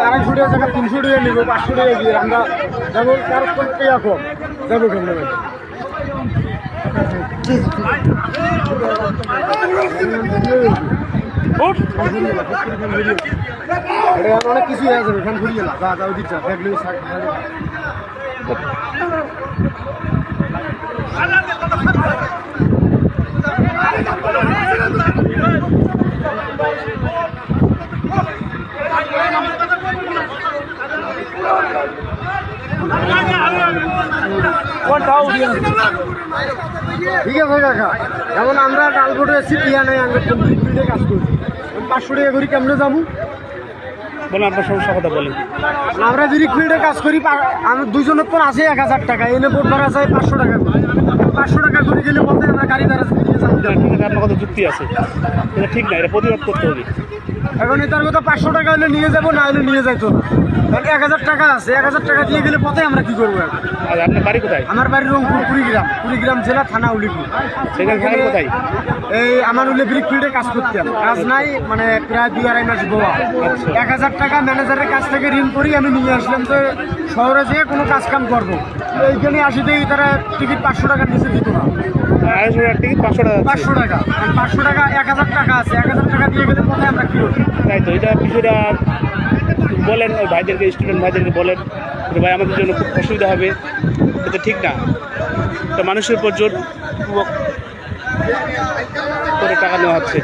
আড়াইশো টাকা জায়গা 300 টাকা নিব, 500 টাকা দিয়ে আমরা যাবো। কারো টাকা কম যাবো কেমন ভাই? অনেক কিছুই আছে এখান ঘুরিয়ে না, যা যা ওই দিকটা দেখলে ঠিক আছে কাকা। যেমন আমরা ডালবোটে এসেছি পিয়া নেই, আমরা ফিল্ডে কাজ করি, 500 টাকা করি কেমনে যাবো বলেন, আপনার সমস্যা কথা বলেন। আমরা যদি ফিল্ডে কাজ করি, আমার দুইজনের পর আছে 1000 টাকা, এনে বোট ভাড়া চাই 500 টাকা করে। 500 টাকা করে গেলে বলতে আমরা গাড়ি দ্বারা আপনার কথা যুক্তি আছে, এটা ঠিক না, এটা প্রতিবাদ করতে হবে। এখন এটার কথা 500 টাকা হলে নিয়ে যাবো, না হলে নিয়ে যাইতো না। কারণ 1000 টাকা আছে, 1000 টাকা দিয়ে গেলে পথে আমরা কি করবো এখন? আর আপনার বাড়ি কোথায়? আমার বাড়ি রংপুর, কুড়িগ্রাম জেলা, থানা উলিপুর। সেখানে কোথায়? এই আমার উল্লে ব্রিক ফিল্ডে কাজ করতাম, কাজ নাই, মানে প্রায় 2-2.5 মাস বোয়া। 1000 টাকা ম্যানেজারের কাছ থেকে ঋণ করি আমি নিয়ে আসলাম, তো শহরে যেয়ে কোনো কাজ কাম করবো। এইখানে আসিতেই তারা টিকিট 500 টাকার নিচে দিত না। 250 টিকিট 500 টাকা। 500 টাকা, 500 টাকা, 1000 টাকা আছে, 1000 টাকা দিয়ে গেলে পথে আমরা কি করবো? তাই তো, এটা বিষয়টা বলেন ওই ভাইদেরকে, স্টুডেন্ট ভাইদেরকে বলেন যে ভাই আমাদের জন্য খুব অসুবিধা হবে, এটা ঠিক না। তো মানুষের উপর জোর করে টাকা নেওয়া হচ্ছে।